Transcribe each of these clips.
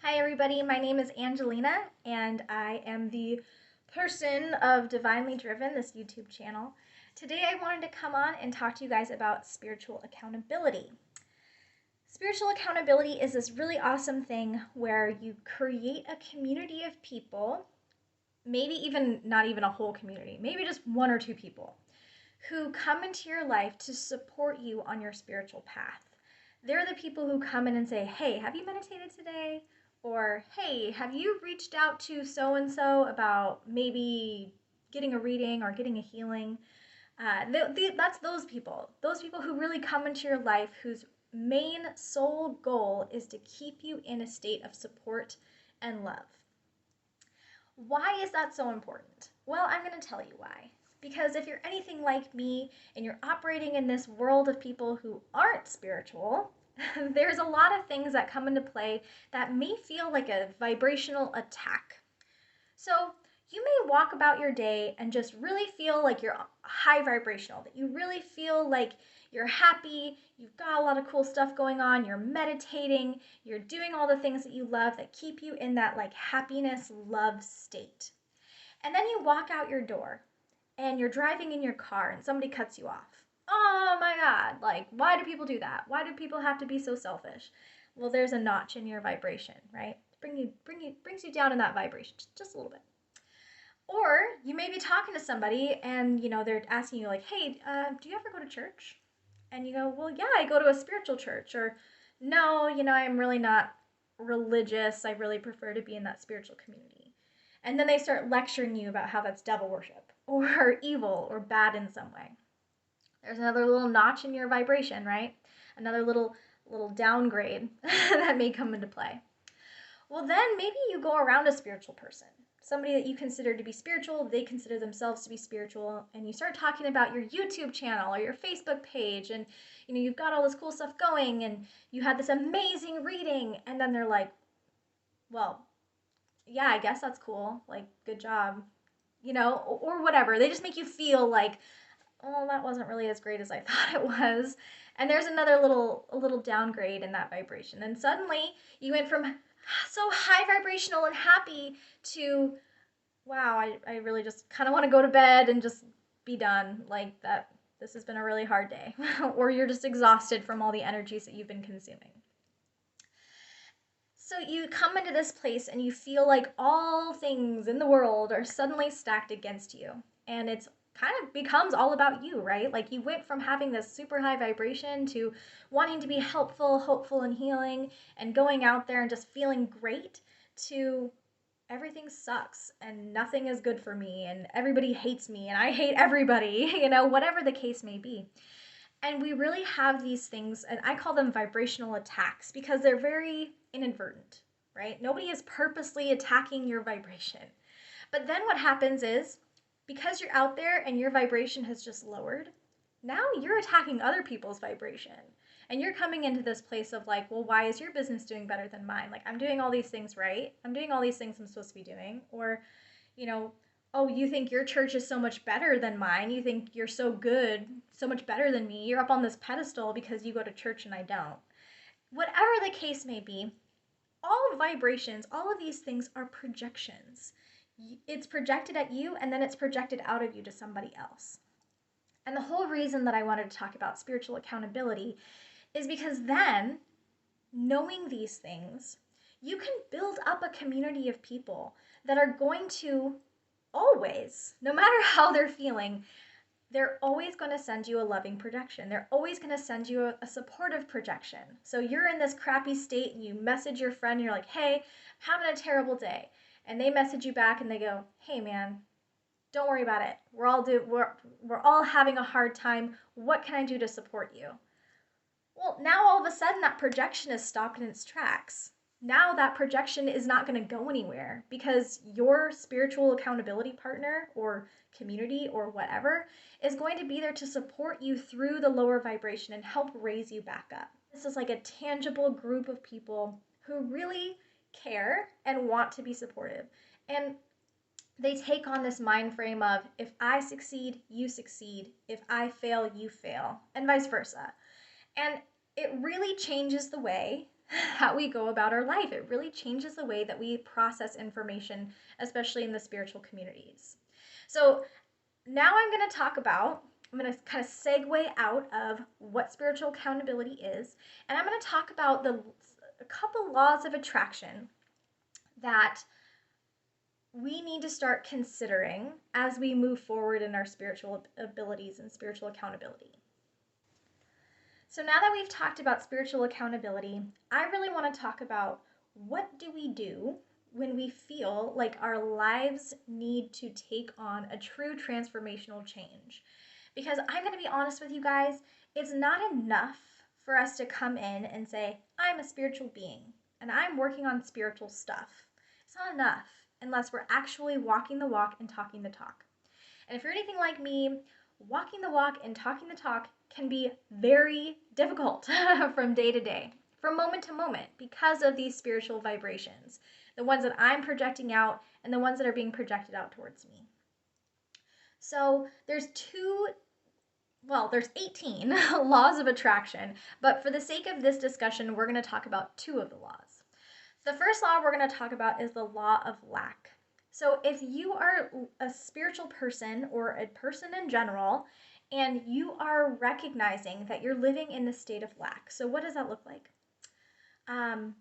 Hi, everybody. My name is Angelina, and I am the person of Divinely Driven, this YouTube channel. Today, I wanted to come on and talk to you guys about spiritual accountability. Spiritual accountability is this really awesome thing where you create a community of people, maybe even not even a whole community, maybe just one or two people, who come into your life to support you on your spiritual path. They're the people who come in and say, hey, have you meditated today? Or, hey, have you reached out to so and so about maybe getting a reading or getting a healing? That's those people who really come into your life, whose main sole goal is to keep you in a state of support and love. Why is that so important? Well, I'm going to tell you why. Because if you're anything like me and you're operating in this world of people who aren't spiritual, there's a lot of things that come into play that may feel like a vibrational attack. So you may walk about your day and just really feel like you're high vibrational, that you really feel like you're happy, you've got a lot of cool stuff going on, you're meditating, you're doing all the things that you love that keep you in that like happiness, love state. And then you walk out your door and you're driving in your car and somebody cuts you off. Oh my God, like, why do people do that? Why do people have to be so selfish? Well, there's a notch in your vibration, right? Brings you down in that vibration just a little bit. Or you may be talking to somebody and they're asking you like, hey, do you ever go to church? And you go, well, yeah, I go to a spiritual church. Or no, I'm really not religious. I really prefer to be in that spiritual community. And then they start lecturing you about how that's devil worship or evil or bad in some way. There's another little notch in your vibration, right? Another little downgrade that may come into play. Well, then maybe you go around a spiritual person, somebody that you consider to be spiritual, they consider themselves to be spiritual, and you start talking about your YouTube channel or your Facebook page, and you've got all this cool stuff going, and you had this amazing reading, and then they're like, well, yeah, I guess that's cool, like, good job, or whatever. They just make you feel like, oh, that wasn't really as great as I thought it was. And there's another a little downgrade in that vibration. And suddenly you went from so high vibrational and happy to, wow, I really just kind of want to go to bed and just be done. Like that, this has been a really hard day. Or you're just exhausted from all the energies that you've been consuming. So you come into this place and you feel like all things in the world are suddenly stacked against you. And it's kind of becomes all about you, right? Like you went from having this super high vibration to wanting to be helpful, hopeful, and healing, and going out there and just feeling great to everything sucks and nothing is good for me and everybody hates me and I hate everybody, whatever the case may be. And we really have these things, and I call them vibrational attacks because they're very inadvertent, right? Nobody is purposely attacking your vibration. But then what happens is, because you're out there and your vibration has just lowered, now you're attacking other people's vibration. And you're coming into this place of like, well, why is your business doing better than mine? Like, I'm doing all these things right. I'm doing all these things I'm supposed to be doing. Or, you know, oh, you think your church is so much better than mine. You think you're so good, so much better than me. You're up on this pedestal because you go to church and I don't. Whatever the case may be, all vibrations, all of these things are projections. It's projected at you and then it's projected out of you to somebody else. And the whole reason that I wanted to talk about spiritual accountability is because then, knowing these things, you can build up a community of people that are going to always, no matter how they're feeling, they're always going to send you a loving projection. They're always going to send you a supportive projection. So you're in this crappy state and you message your friend and you're like, hey, I'm having a terrible day. And they message you back and they go, hey man, don't worry about it. We're all having a hard time. What can I do to support you? Well, now all of a sudden that projection is stopped in its tracks. Now that projection is not going to go anywhere because your spiritual accountability partner or community or whatever is going to be there to support you through the lower vibration and help raise you back up. This is like a tangible group of people who really care and want to be supportive. And they take on this mind frame of if I succeed, you succeed. If I fail, you fail, and vice versa. And it really changes the way how we go about our life. It really changes the way that we process information, especially in the spiritual communities. So now I'm going to kind of segue out of what spiritual accountability is, and I'm going to talk about a couple laws of attraction that we need to start considering as we move forward in our spiritual abilities and spiritual accountability. So now that we've talked about spiritual accountability, I really want to talk about what do we do when we feel like our lives need to take on a true transformational change. Because I'm going to be honest with you guys, it's not enough for us to come in and say, I'm a spiritual being and I'm working on spiritual stuff. It's not enough unless we're actually walking the walk and talking the talk. And if you're anything like me, walking the walk and talking the talk can be very difficult from day to day, from moment to moment, because of these spiritual vibrations, the ones that I'm projecting out and the ones that are being projected out towards me. So there's 18 laws of attraction, but for the sake of this discussion, we're going to talk about 2 of the laws. The first law we're going to talk about is the law of lack. So if you are a spiritual person or a person in general, and you are recognizing that you're living in the state of lack. So what does that look like? I'm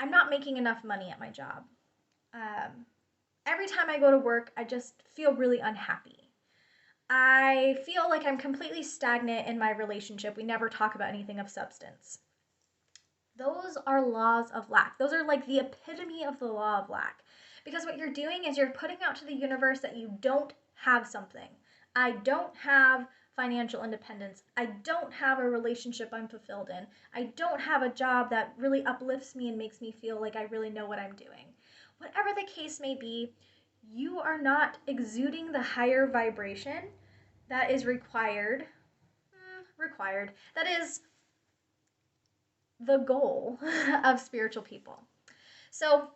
not making enough money at my job. Every time I go to work, I just feel really unhappy. I feel like I'm completely stagnant in my relationship. We never talk about anything of substance. Those are laws of lack. Those are like the epitome of the law of lack. Because what you're doing is you're putting out to the universe that you don't have something. I don't have financial independence. I don't have a relationship I'm fulfilled in. I don't have a job that really uplifts me and makes me feel like I really know what I'm doing. Whatever the case may be, you are not exuding the higher vibration that is required. That is the goal of spiritual people. So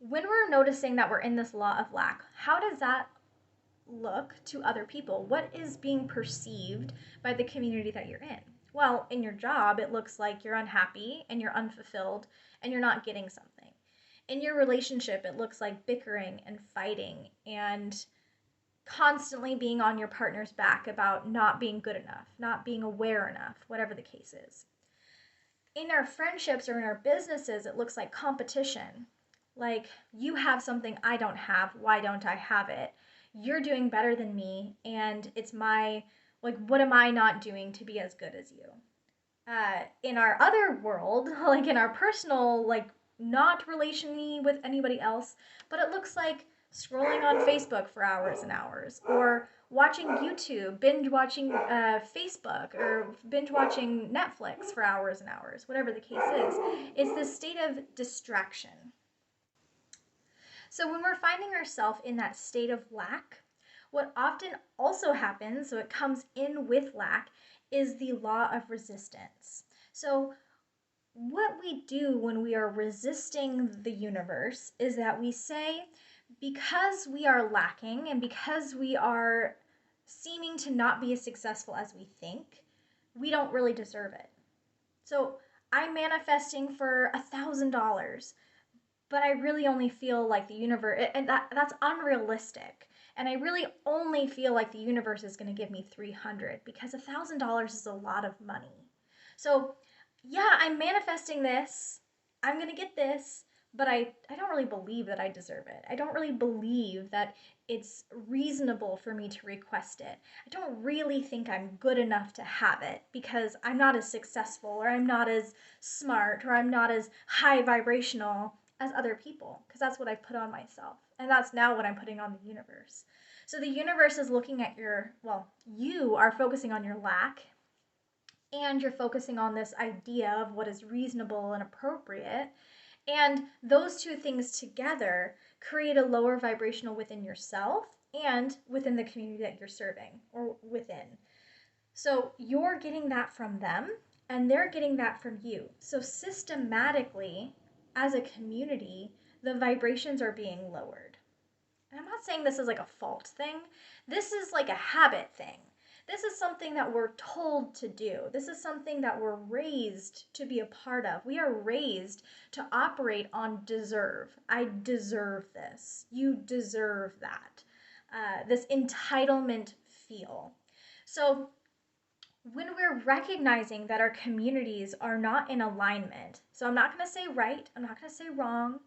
when we're noticing that we're in this law of lack, how does that look to other people? What is being perceived by the community that you're in? Well, in your job, it looks like you're unhappy and you're unfulfilled and you're not getting something. In your relationship, it looks like bickering and fighting and constantly being on your partner's back about not being good enough, not being aware enough, whatever the case is. In our friendships or in our businesses, it looks like competition. Like, you have something I don't have, why don't I have it? You're doing better than me, and it's what am I not doing to be as good as you? In our other world, like in our personal, not relation-y with anybody else, but it looks like scrolling on Facebook for hours and hours, or watching YouTube, binge watching Facebook, or binge watching Netflix for hours and hours, whatever the case is. It's this state of distraction. So when we're finding ourselves in that state of lack, what often also happens, so it comes in with lack, is the law of resistance. So what we do when we are resisting the universe is that we say, because we are lacking and because we are seeming to not be as successful as we think, we don't really deserve it. So I'm manifesting for $1,000, but I really only feel like the universe, and that's unrealistic. And I really only feel like the universe is going to give me 300 because $1,000 is a lot of money. So yeah, I'm manifesting this. I'm going to get this, but I don't really believe that I deserve it. I don't really believe that it's reasonable for me to request it. I don't really think I'm good enough to have it because I'm not as successful, or I'm not as smart, or I'm not as high vibrational as other people, because that's what I've put on myself. And that's now what I'm putting on the universe. So the universe is looking at you are focusing on your lack, and you're focusing on this idea of what is reasonable and appropriate. And those 2 things together create a lower vibrational within yourself and within the community that you're serving or within. So you're getting that from them and they're getting that from you. So systematically, as a community, the vibrations are being lowered. And I'm not saying this is like a fault thing. This is like a habit thing. This is something that we're told to do. This is something that we're raised to be a part of. We are raised to operate on deserve. I deserve this. You deserve that. This entitlement feel. So when we're recognizing that our communities are not in alignment, so I'm not going to say right, I'm not going to say wrong.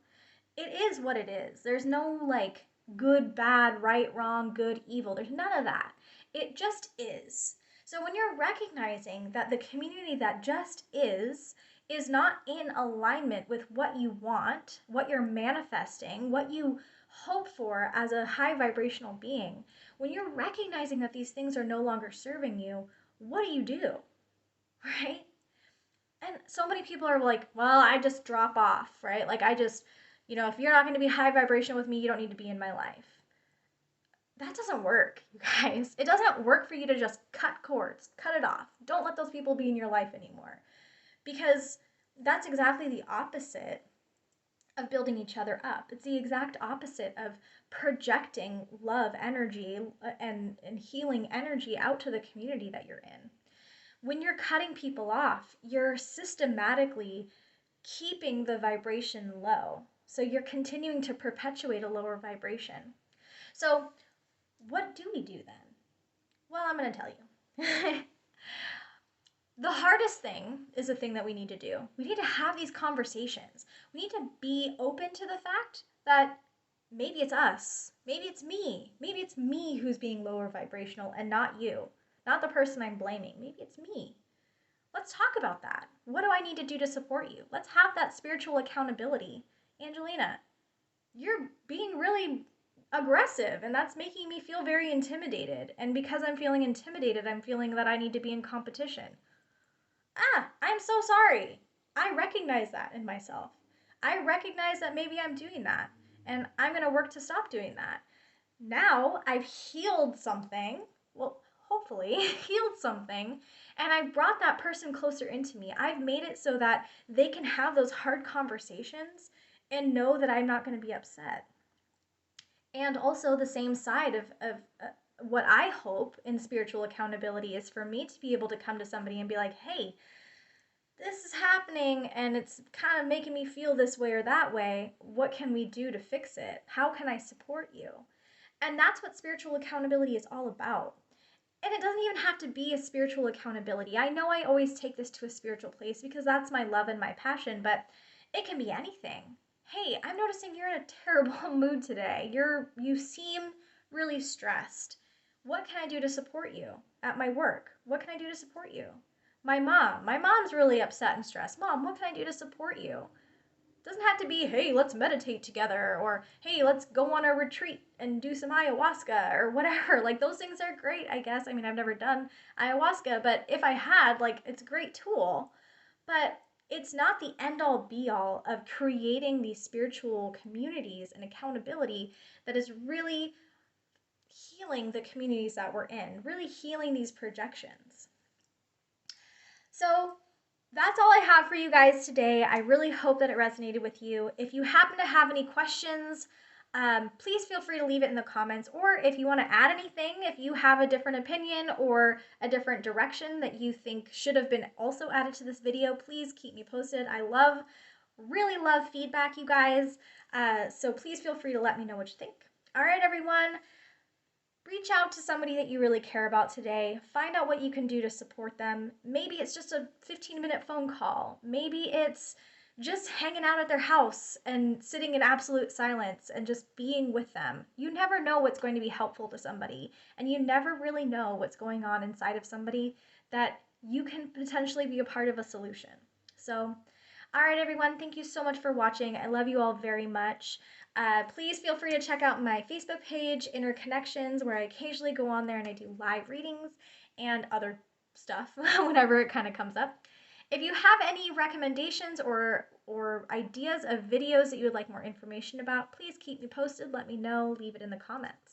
It is what it is. There's no like good, bad, right, wrong, good, evil. There's none of that. It just is. So when you're recognizing that the community that just is not in alignment with what you want, what you're manifesting, what you hope for as a high vibrational being, when you're recognizing that these things are no longer serving you, what do? Right? And so many people are like, well, I just drop off, right? Like, I just, if you're not going to be high vibration with me, you don't need to be in my life. That doesn't work, you guys. It doesn't work for you to just cut cords, cut it off. Don't let those people be in your life anymore. Because that's exactly the opposite of building each other up. It's the exact opposite of projecting love energy and healing energy out to the community that you're in. When you're cutting people off, you're systematically keeping the vibration low. So you're continuing to perpetuate a lower vibration. So what do we do then? Well, I'm going to tell you. The hardest thing is the thing that we need to do. We need to have these conversations. We need to be open to the fact that maybe it's us. Maybe it's me. Maybe it's me who's being lower vibrational and not you. Not the person I'm blaming. Maybe it's me. Let's talk about that. What do I need to do to support you? Let's have that spiritual accountability. Angelina, you're being really aggressive, and that's making me feel very intimidated. And because I'm feeling intimidated, I'm feeling that I need to be in competition. I'm so sorry. I recognize that in myself. I recognize that maybe I'm doing that, and I'm going to work to stop doing that. Now I've healed something. Well, hopefully healed something, and I've brought that person closer into me. I've made it so that they can have those hard conversations and know that I'm not going to be upset. And also the same side of what I hope in spiritual accountability is for me to be able to come to somebody and be like, hey, this is happening and it's kind of making me feel this way or that way. What can we do to fix it? How can I support you? And that's what spiritual accountability is all about. And it doesn't even have to be a spiritual accountability. I know I always take this to a spiritual place because that's my love and my passion, but it can be anything. Hey, I'm noticing you're in a terrible mood today. You seem really stressed. What can I do to support you at my work? What can I do to support you? My mom's really upset and stressed. Mom, what can I do to support you? It doesn't have to be, hey, let's meditate together, or hey, let's go on a retreat and do some ayahuasca or whatever. Like, those things are great, I guess. I mean, I've never done ayahuasca, but if I had, like, it's a great tool. But it's not the end all be all of creating these spiritual communities and accountability that is really healing the communities that we're in, really healing these projections. So that's all I have for you guys today. I really hope that it resonated with you. If you happen to have any questions, please feel free to leave it in the comments. Or if you want to add anything, if you have a different opinion or a different direction that you think should have been also added to this video, please keep me posted. I really love feedback, you guys. So please feel free to let me know what you think. All right, everyone. Reach out to somebody that you really care about today. Find out what you can do to support them. Maybe it's just a 15-minute phone call. Maybe it's just hanging out at their house and sitting in absolute silence and just being with them. You never know what's going to be helpful to somebody, and you never really know what's going on inside of somebody that you can potentially be a part of a solution. So, all right, everyone, thank you so much for watching. I love you all very much. Please feel free to check out my Facebook page, Inner Connections, where I occasionally go on there and I do live readings and other stuff whenever it kind of comes up. If you have any recommendations or ideas of videos that you would like more information about, please keep me posted. Let me know. Leave it in the comments.